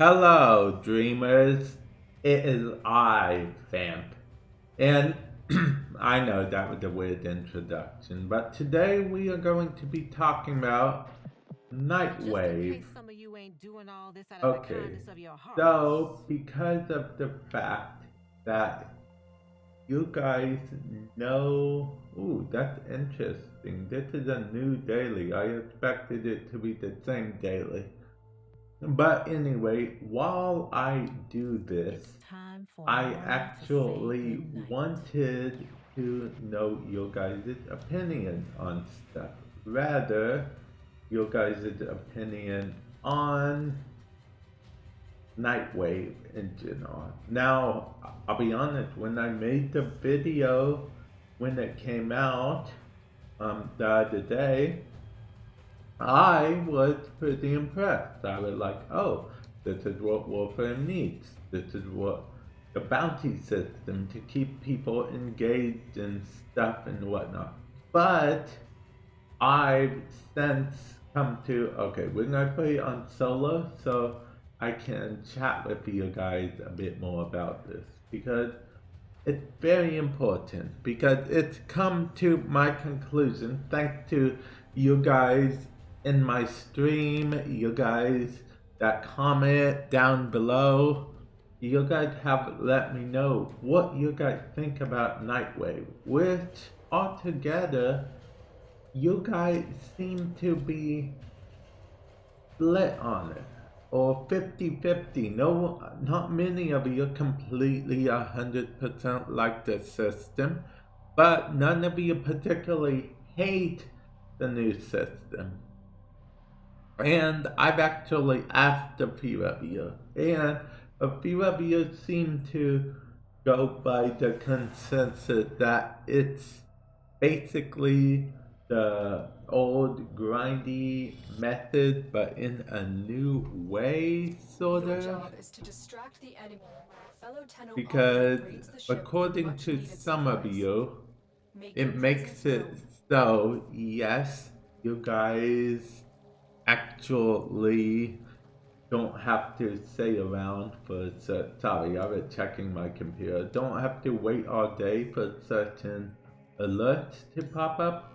Hello, dreamers. It is I, Vamp. And I know that was a weird introduction, but today we are going to be talking about Just in Nightwave. case some of you ain't doing all this out of the Okay, kindness of your hearts. so because of the fact that you guys know. Ooh, that's interesting. This is a new daily. I expected it to be the same daily. But anyway, while I do this, It's time for a I moment to say actually goodnight. wanted to know your guys' opinion on stuff. Rather, your guys' opinion on Nightwave in general. Now, I'll be honest, when I made the video, when it came out the other day, I was pretty impressed. I was like, oh, this is what Warframe needs. This is what the bounty system to keep people engaged in stuff and whatnot. But I've since come to, okay, we're going to play on solo so I can chat with you guys a bit more about this because it's very important because it's come to my conclusion thanks to you guys in my stream, you guys that comment down below. You guys have let me know what you guys think about Nightwave, which altogether you guys seem to be split on it or 50-50. No, not many of you completely 100% like the system, but none of you particularly hate the new system. And I've actually asked a few of you, and a few of you seem to go by the consensus that it's basically the old grindy method, but in a new way, sort Your of. job is to distract the enemy while a fellow Tenno operative Because raids the ship with according much to needed some of supplies. you, Make your it makes presence it known. so, yes, you guys actually don't have to stay around for sorry, I was checking my computer. Don't have to wait all day for certain alerts to pop up.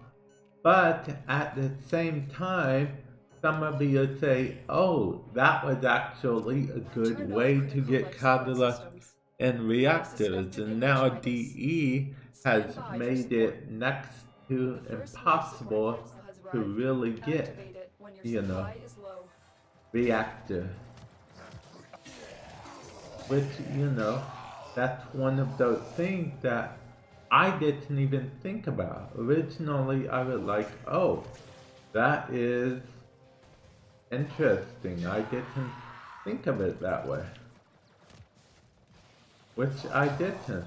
But at the same time, some of you say, oh, that was actually a good Turned off way to critical get life support catalyst systems. in We have reactors, suspected and now image DE Stand has by for made support. it next The to first life support impossible capsule has to arrived. really get, Activate it when your you know, supply is low. reactor. Which, that's one of those things that I didn't even think about. Originally, I was like, oh, that is interesting. I didn't think of it that way. Which I didn't.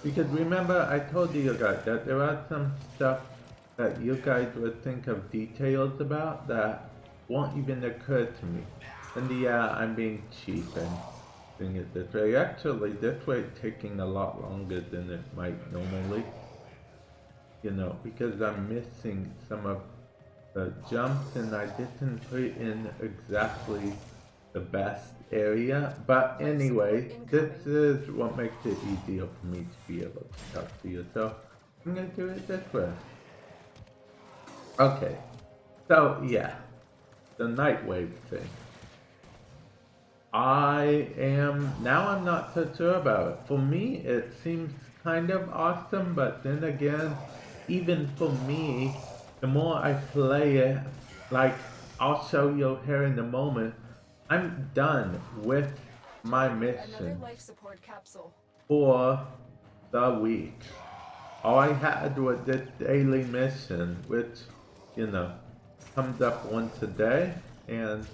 Because remember, I told you guys that there are some stuff that you guys would think of details about that won't even occur to me. And yeah, I'm being cheap and doing it this way. Actually, this way it's taking a lot longer than it might normally. Because I'm missing some of the jumps and I didn't put in exactly the best area. But Life support anyway, incoming. this is what makes it easier for me to be able to talk to you. So I'm gonna do it this way. Okay, so yeah, the Nightwave thing. I'm not so sure about it. For me, it seems kind of awesome, but then again, even for me, the more I play it, like I'll show you here in a moment, I'm done with my Delivered another mission life support capsule. for the week. All I had was this daily mission, which, you know, comes up once a day, and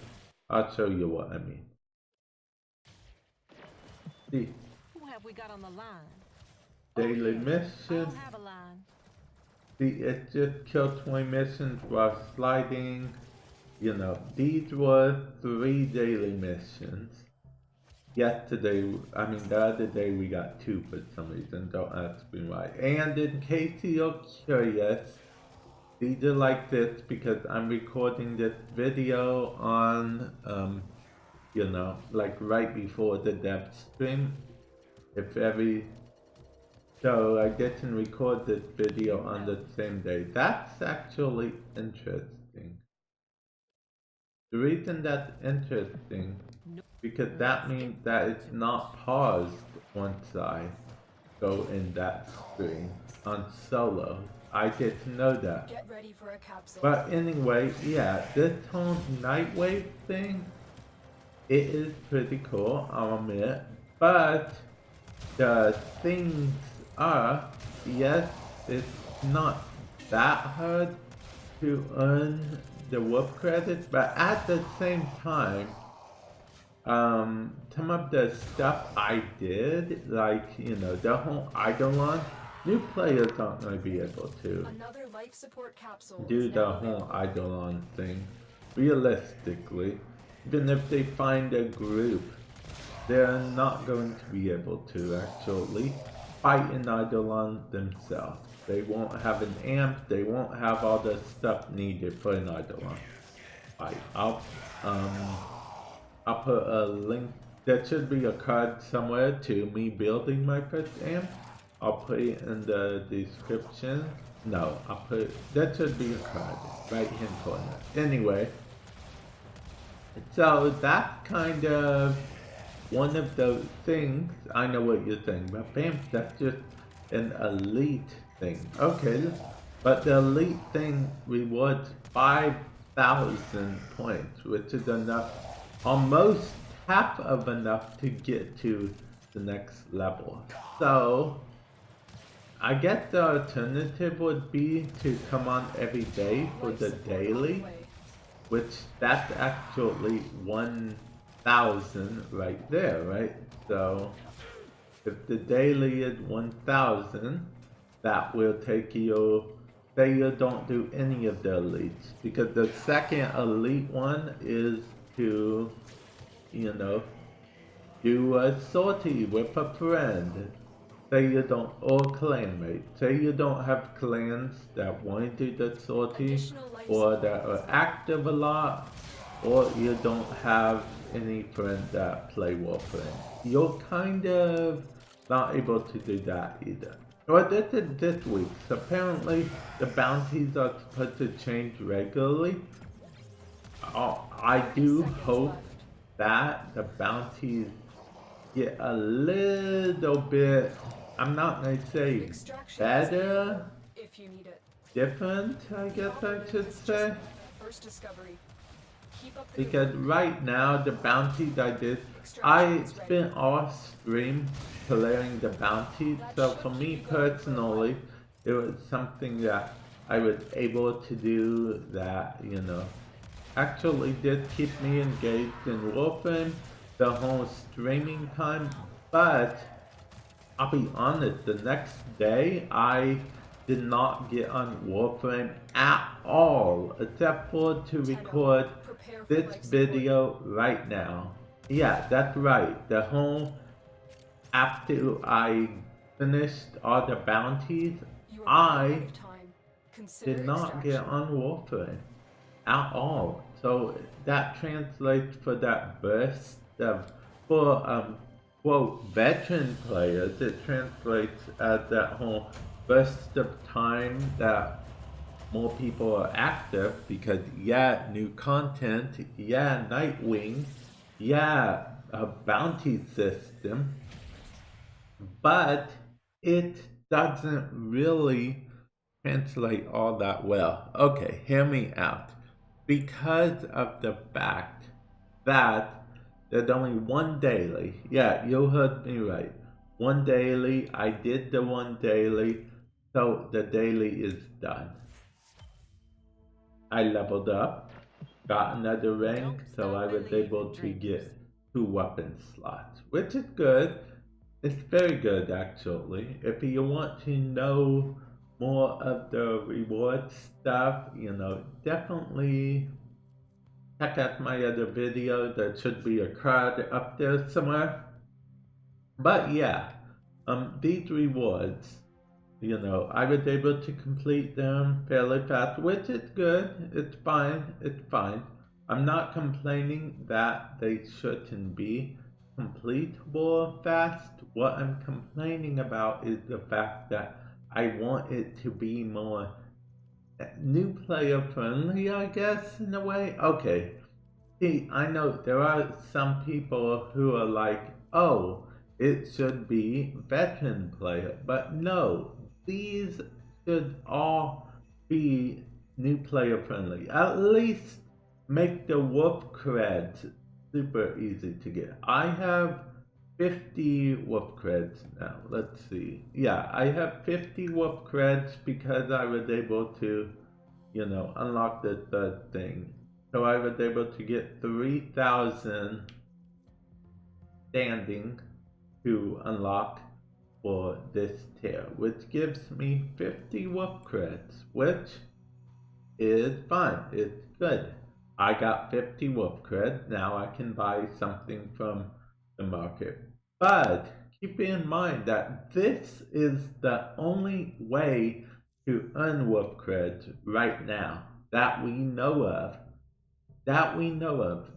I'll show you what I mean. See, Who have we got on the line? Oh, daily yes. I mission. don't have a line. See, it just killed 20 missions while sliding. These were 3 daily missions. Yesterday, I mean, the other day we got 2 for some reason. Don't ask me why. And in case you're curious, these are like this because I'm recording this video on, you know, like right before the dev stream. So I didn't record this video on the same day. That's actually interesting. The reason that's interesting, because that means that it's not paused once I go in that screen on solo. I didn't know that. Get ready for a capsule. But anyway, yeah, this whole Nightwave thing, it is pretty cool, I'll admit. But the things are, yes, it's not that hard to earn the work credits, but at the same time, some of the stuff I did, like, you know, the whole Eidolon, new players aren't going to be able to Another life support capsule. do is the now whole available. Eidolon thing. Realistically, even if they find a group, they're not going to be able to actually fight an Eidolon themselves. They won't have an amp, they won't have all the stuff needed for an Eidolon fight. I'll put a link, there should be a card somewhere to me building my first amp. I'll put it in the description. No, that should be a card, right hand corner. Anyway, so that's kind of one of those things. I know what you're saying, but bam, that's just an elite thing. Okay, but the elite thing rewards 5,000 points, which is enough, almost half of enough to get to the next level. So I guess the alternative would be to come on every day for Life the support on daily, the way. which that's actually 1,000 right there, right? So if the daily is 1,000, that will take you, say you don't do any of the elites, because the second elite one is to, you know, do a sortie with a friend. Say you don't, or clanmate. Say you don't have clans that want to do the sortie, Additional life or support that is are active a lot, or you don't have any friends that play Warframe. You're kind of not able to do that either. Well, this is this week. So apparently the bounties are supposed to change regularly. I do hope that the bounties get a little bit, I'm not going to say Extraction is better, available if you need it. different, I guess I should This is say. just first discovery. Keep up the good Because work. right now, the bounties I did, I spent all stream clearing the bounties. So for me personally, it was something that I was able to do that, you know, actually did keep me engaged in Warframe the whole streaming time. But I'll be honest, the next day I did not get on Warframe at all, except for to record Prepare for this life support. video right now. Yeah, that's right. The whole, after I finished all the bounties, You are I running out of time. Consider did not get extraction. on Warframe at all. So that translates for that burst of, for quote veteran players, it translates as that whole burst of time that more people are active because yeah, new content, yeah, Nightwing, yeah, a bounty system, but it doesn't really translate all that well. Okay, hear me out. Because of the fact that there's only one daily, yeah, you heard me right. One daily, I did the one daily, so the daily is done. I leveled up, got another rank, so I was able to get 2 weapon slots, which is good. It's very good actually. If you want to know more of the reward stuff, you know, definitely check out my other video. There should be a card up there somewhere. But yeah, these rewards, I was able to complete them fairly fast, which is good. It's fine. It's fine. I'm not complaining that they shouldn't be completable fast. What I'm complaining about is the fact that I want it to be more new player friendly, I guess, in a way. Okay. See, I know there are some people who are like, oh, it should be veteran player. But no, these should all be new player friendly. At least make the wolf creds super easy to get. I have 50 wolf creds now. Let's see. Yeah, I have 50 wolf creds because I was able to, unlock the third thing. So I was able to get 3,000 standing to unlock for this tier, which gives me 50 wolf creds, which is fine. It's good. I got 50 wolf cred. Now I can buy something from the market. But keep in mind that this is the only way to earn wolf creds right now that we know of.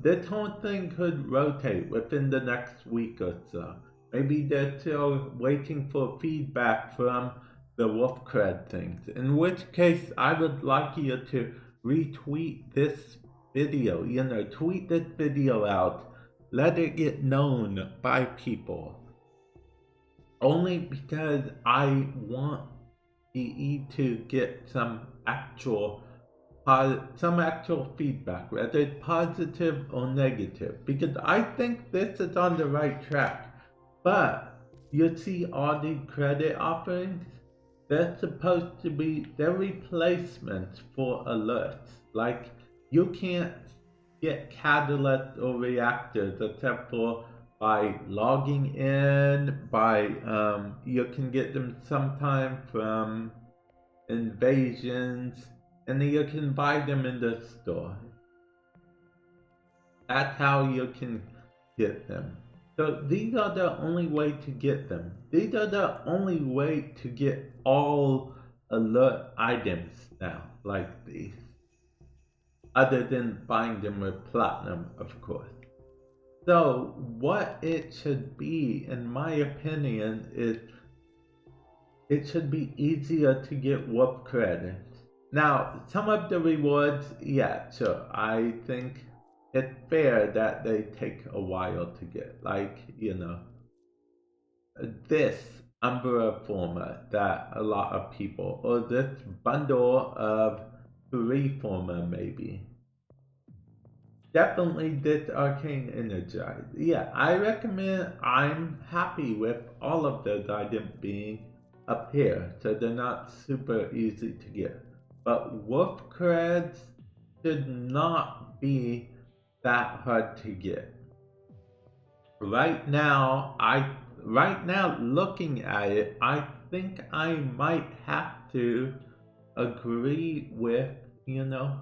This whole thing could rotate within the next week or so. Maybe they're still waiting for feedback from the wolf cred things. In which case, I would like you to retweet this video. Tweet this video out. Let it get known by people. Only because I want EE to get some actual feedback, whether it's positive or negative, because I think this is on the right track. But you see all the credit offerings, they're supposed to be their replacements for alerts. Like, you can't get catalysts or reactors except for by logging in, you can get them sometime from invasions, and then you can buy them in the store. That's how you can get them. So these are the only way to get them. These are the only way to get all alert items now, like these. Other than buying them with platinum, of course. So what it should be, in my opinion, is it should be easier to get wolf credits. Now, some of the rewards, yeah, sure, I think it's fair that they take a while to get. Like, this Umbra former that a lot of people, or this bundle of 3 former maybe. Definitely this Arcane Energize. Yeah, I recommend, I'm happy with all of those items being up here, so they're not super easy to get. But wolf creds should not be that hard to get. Right now, looking at it, I think I might have to agree with, a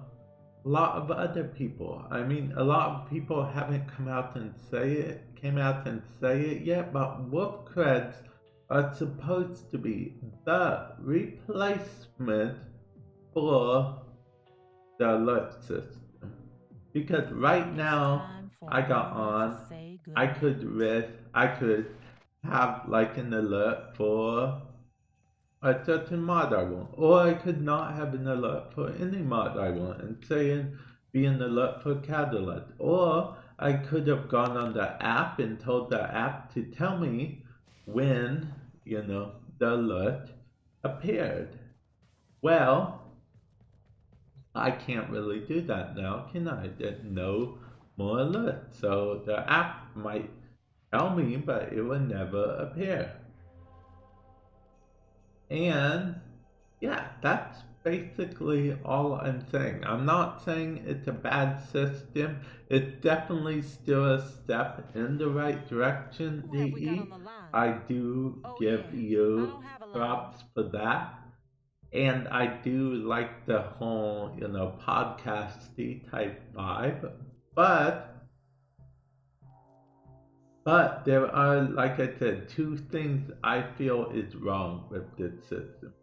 lot of other people. I mean, a lot of people haven't came out and say it yet, but wolf creds are supposed to be the replacement for the alert system. Because right now, I got on, I could have like an alert for a certain mod I want, or I could not have an alert for any mod I want and be an alert for Catalyst, or I could have gone on the app and told the app to tell me when, the alert appeared. Well, I can't really do that now, can I? There's no more alerts, so the app might tell me, but it will never appear. And yeah, that's basically all I'm saying. I'm not saying it's a bad system. It's definitely still a step in the right direction, DE. I do give you props for that. And I do like the whole, podcasty type vibe. But But there are, like I said, two things I feel is wrong with this system.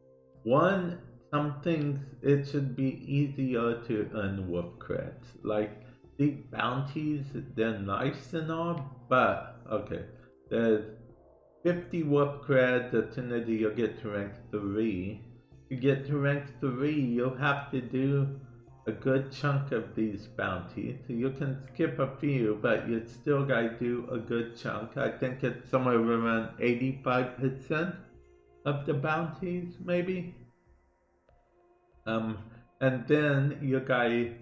One, some things it should be easier to earn wolf creds. Like the bounties, they're nice and all, but okay, there's 50 wolf creds as soon as you get to rank 3. To get to rank 3, you'll have to do a good chunk of these bounties. So you can skip a few, but you still gotta do a good chunk. I think it's somewhere around 85% of the bounties, maybe. And then you gotta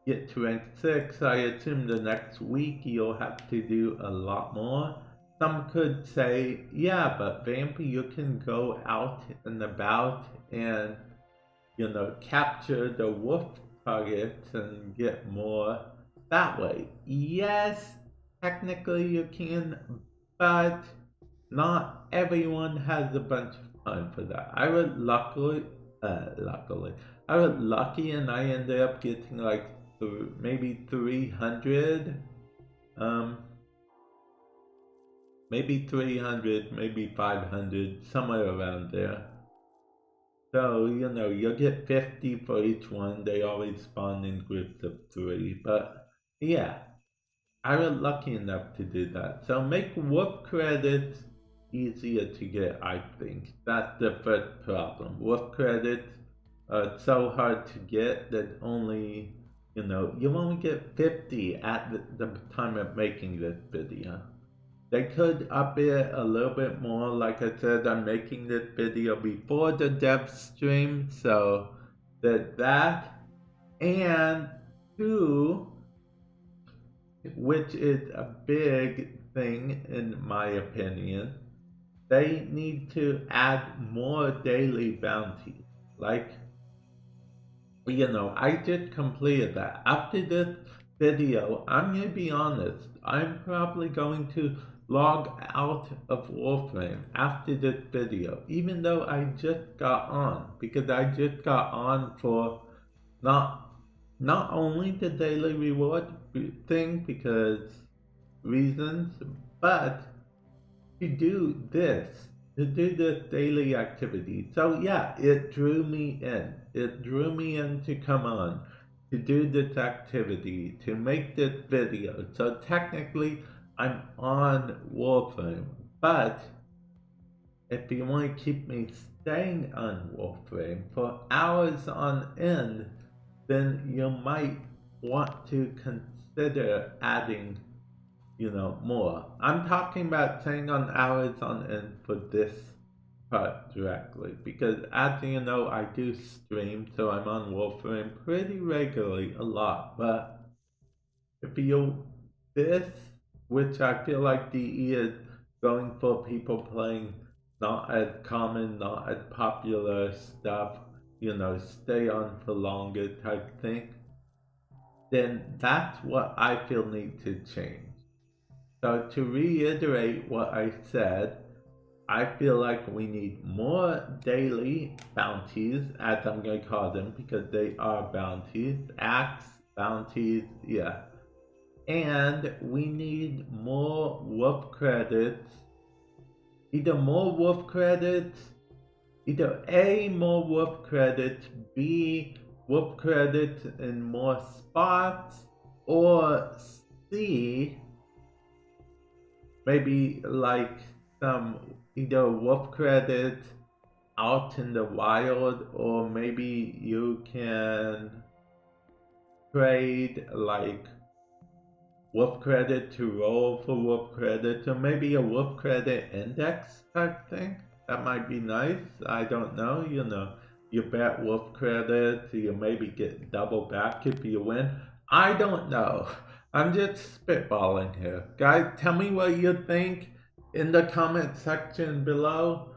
get to rank 6. I assume the next week you'll have to do a lot more. Some could say, yeah, but Vampy, you can go out and about and, capture the wolf targets and get more that way. Yes, technically you can, but not everyone has a bunch of time for that. I was I was lucky and I ended up getting like maybe 300, maybe 300, maybe 500, somewhere around there. So, you'll get 50 for each one. They always spawn in groups of 3. But, yeah, I was lucky enough to do that. So make wolf credits easier to get, I think. That's the first problem. Wolf credits are so hard to get that only, you only get 50 at the time of making this video. They could up it a little bit more. Like I said, I'm making this video before the dev stream, so that and 2, which is a big thing in my opinion, they need to add more daily bounties. Like, I just completed that. After this video, I'm gonna be honest, I'm probably going to log out of Warframe after this video, even though I just got on, because I just got on for not only the daily reward thing because reasons, but to do this daily activity. So yeah, it drew me in. It drew me in to come on, to do this activity, to make this video. So technically, I'm on Warframe. But if you want to keep me staying on Warframe for hours on end, then you might want to consider adding, more. I'm talking about staying on hours on end for this part directly, because as you know, I do stream, so I'm on Warframe pretty regularly, a lot, but if you this, which I feel like DE is going for people playing not as common, not as popular stuff, stay on for longer type thing, then that's what I feel need to change. So to reiterate what I said, I feel like we need more daily bounties, as I'm going to call them, because they are bounties, acts, bounties, yeah. And we need more wolf credits, either more wolf credits, either A, more wolf credits, B, wolf credits in more spots, or C, maybe like some either wolf credit out in the wild, or maybe you can trade like wolf credit to roll for wolf credit, or maybe a wolf credit index type thing. That might be nice. I don't know, you bet wolf credit, you maybe get double back if you win. I don't know. I'm just spitballing here. Guys, tell me what you think in the comment section below.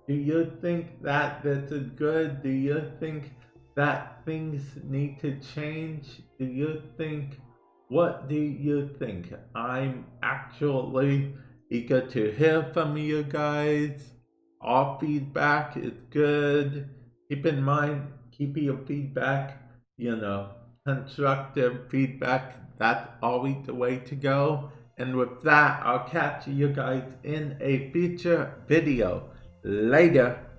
Do you think that this is good? Do you think that things need to change? What do you think? I'm actually eager to hear from you guys. All feedback is good. Keep in mind, keep your feedback, constructive feedback. That's always the way to go. And with that, I'll catch you guys in a future video. Later.